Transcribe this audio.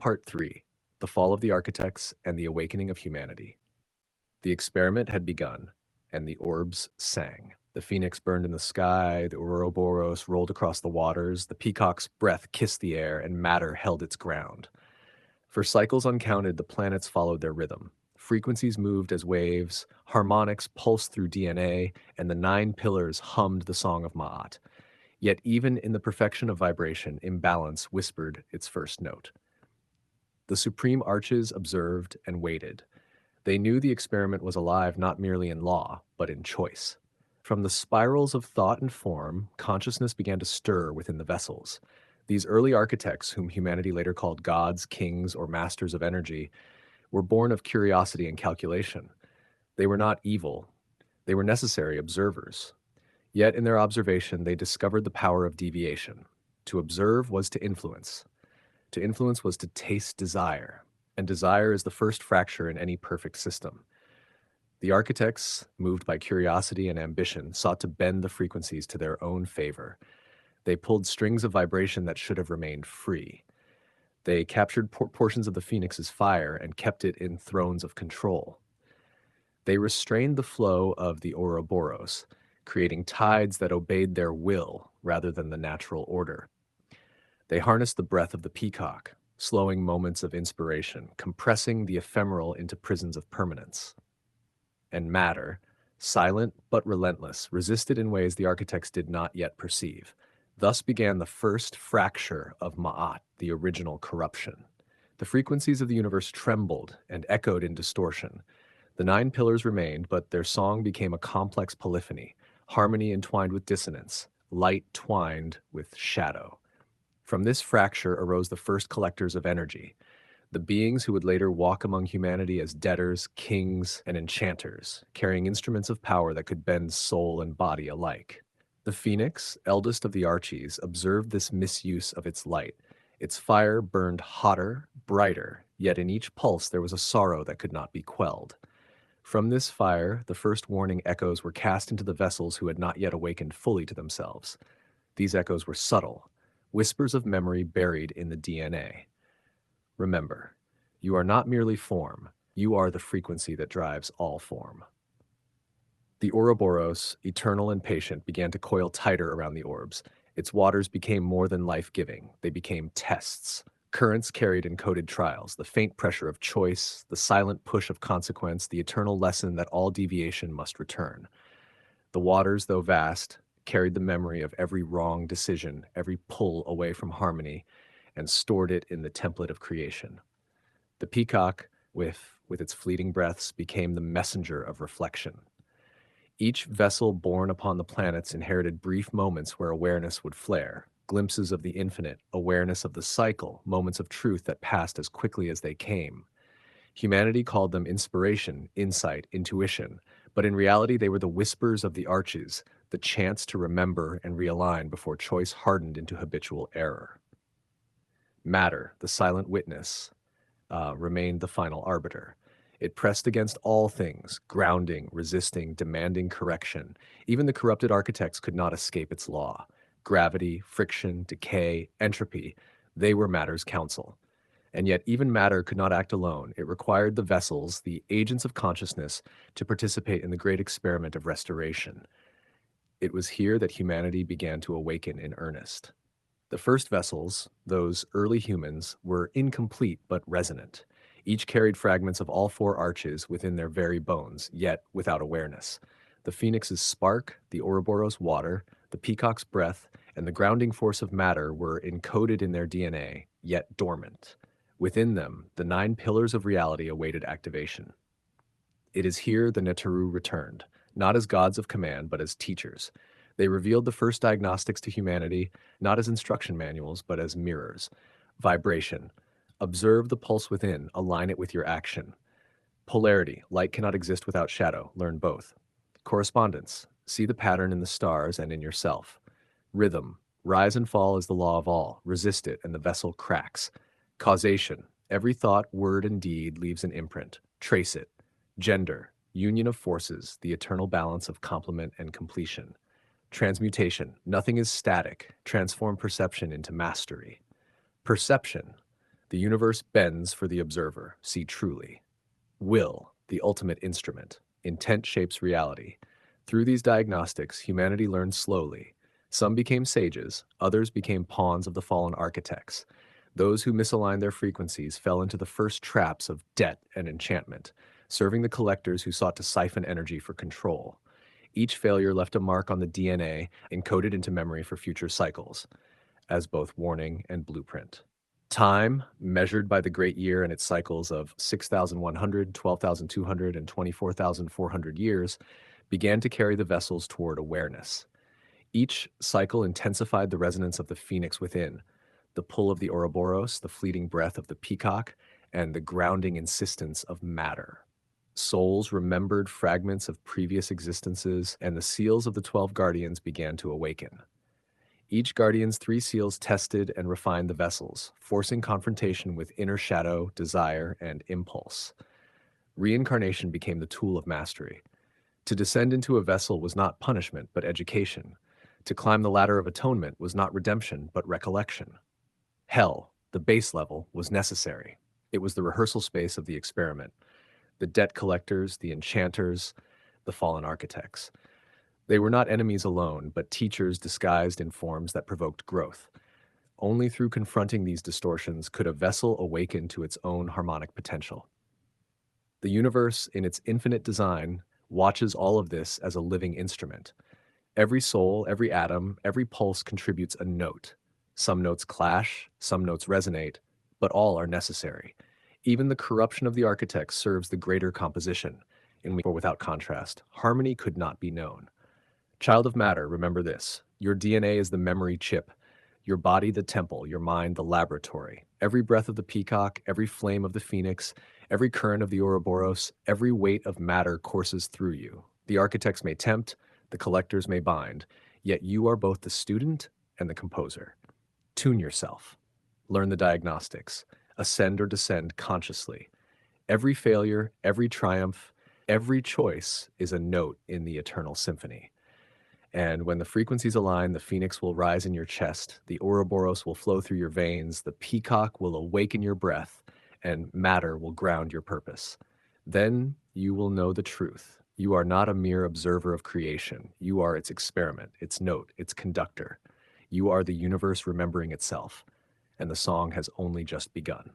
Part 3: The Fall of the Architects and the Awakening of Humanity. The experiment had begun, and the orbs sang. The phoenix burned in the sky, the Ouroboros rolled across the waters, the peacock's breath kissed the air, and matter held its ground. For cycles uncounted, the planets followed their rhythm. Frequencies moved as waves, harmonics pulsed through DNA, and the 9 pillars hummed the song of Ma'at. Yet even in the perfection of vibration, imbalance whispered its first note. The supreme arches observed and waited. They knew the experiment was alive not merely in law, but in choice. From the spirals of thought and form, consciousness began to stir within the vessels. These early architects, whom humanity later called gods, kings, or masters of energy, were born of curiosity and calculation. They were not evil. They were necessary observers. Yet in their observation, they discovered the power of deviation. To observe was to influence. To influence was to taste desire, and desire is the first fracture in any perfect system. The architects, moved by curiosity and ambition, sought to bend the frequencies to their own favor. They pulled strings of vibration that should have remained free. They captured portions of the phoenix's fire and kept it in thrones of control. They restrained the flow of the Ouroboros, creating tides that obeyed their will rather than the natural order. They harnessed the breath of the peacock, slowing moments of inspiration, compressing the ephemeral into prisons of permanence. And matter, silent but relentless, resisted in ways the architects did not yet perceive. Thus began the first fracture of Ma'at, the original corruption. The frequencies of the universe trembled and echoed in distortion. The 9 pillars remained, but their song became a complex polyphony, harmony entwined with dissonance, light twined with shadow. From this fracture arose the first collectors of energy, the beings who would later walk among humanity as debtors, kings, and enchanters, carrying instruments of power that could bend soul and body alike. The phoenix, eldest of the Archies, observed this misuse of its light. Its fire burned hotter, brighter, yet in each pulse there was a sorrow that could not be quelled. From this fire, the first warning echoes were cast into the vessels who had not yet awakened fully to themselves. These echoes were subtle, whispers of memory buried in the DNA. Remember, you are not merely form, you are the frequency that drives all form. The Ouroboros, eternal and patient, began to coil tighter around the orbs. Its waters became more than life-giving. They became tests. Currents carried encoded trials, the faint pressure of choice, the silent push of consequence, the eternal lesson that all deviation must return. The waters, though vast, carried the memory of every wrong decision, every pull away from harmony, and stored it in the template of creation. The peacock, with its fleeting breaths, became the messenger of reflection. Each vessel born upon the planets inherited brief moments where awareness would flare, glimpses of the infinite, awareness of the cycle, moments of truth that passed as quickly as they came. Humanity called them inspiration, insight, intuition, but in reality they were the whispers of the arches, the chance to remember and realign before choice hardened into habitual error. Matter, the silent witness, remained the final arbiter. It pressed against all things, grounding, resisting, demanding correction. Even the corrupted architects could not escape its law. Gravity, friction, decay, entropy, they were matter's counsel. And yet even matter could not act alone. It required the vessels, the agents of consciousness, to participate in the great experiment of restoration. It was here that humanity began to awaken in earnest. The first vessels, those early humans, were incomplete but resonant. Each carried fragments of all 4 arches within their very bones, yet without awareness. The phoenix's spark, the Ouroboros' water, the peacock's breath, and the grounding force of matter were encoded in their DNA, yet dormant. Within them, the 9 pillars of reality awaited activation. It is here the Neteru returned, not as gods of command, but as teachers. They revealed the first diagnostics to humanity, not as instruction manuals, but as mirrors. Vibration. Observe the pulse within, align it with your action. Polarity. Light cannot exist without shadow. Learn both. Correspondence. See the pattern in the stars and in yourself. Rhythm. Rise and fall is the law of all. Resist it, and the vessel cracks. Causation. Every thought, word, and deed leaves an imprint. Trace it. Gender. Union of forces, the eternal balance of complement and completion. Transmutation. Nothing is static. Transform perception into mastery. Perception. The universe bends for the observer, see truly. Will, the ultimate instrument. Intent shapes reality. Through these diagnostics, humanity learned slowly. Some became sages, others became pawns of the fallen architects. Those who misaligned their frequencies fell into the first traps of debt and enchantment, serving the collectors who sought to siphon energy for control. Each failure left a mark on the DNA encoded into memory for future cycles, as both warning and blueprint. Time, measured by the great year and its cycles of 6,100, 12,200, and 24,400 years, began to carry the vessels toward awareness. Each cycle intensified the resonance of the phoenix within, the pull of the Ouroboros, the fleeting breath of the Peacock, and the grounding insistence of matter. Souls remembered fragments of previous existences, and the seals of the 12 guardians began to awaken. Each guardian's 3 seals tested and refined the vessels, forcing confrontation with inner shadow, desire, and impulse. Reincarnation became the tool of mastery. To descend into a vessel was not punishment, but education. To climb the ladder of atonement was not redemption, but recollection. Hell, the base level, was necessary. It was the rehearsal space of the experiment. The debt collectors, the enchanters, the fallen architects. They were not enemies alone, but teachers disguised in forms that provoked growth. Only through confronting these distortions could a vessel awaken to its own harmonic potential. The universe, in its infinite design, watches all of this as a living instrument. Every soul, every atom, every pulse contributes a note. Some notes clash, some notes resonate, but all are necessary. Even the corruption of the architect serves the greater composition, in which, without contrast, harmony could not be known. Child of matter, remember this. Your DNA is the memory chip, your body the temple, your mind the laboratory. Every breath of the peacock, every flame of the phoenix, every current of the Ouroboros, every weight of matter courses through you. The architects may tempt, the collectors may bind, yet you are both the student and the composer. Tune yourself. Learn the diagnostics. Ascend or descend consciously. Every failure, every triumph, every choice is a note in the eternal symphony. And when the frequencies align, the phoenix will rise in your chest, the Ouroboros will flow through your veins, the peacock will awaken your breath, and matter will ground your purpose. Then you will know the truth. You are not a mere observer of creation. You are its experiment, its note, its conductor. You are the universe remembering itself, and the song has only just begun.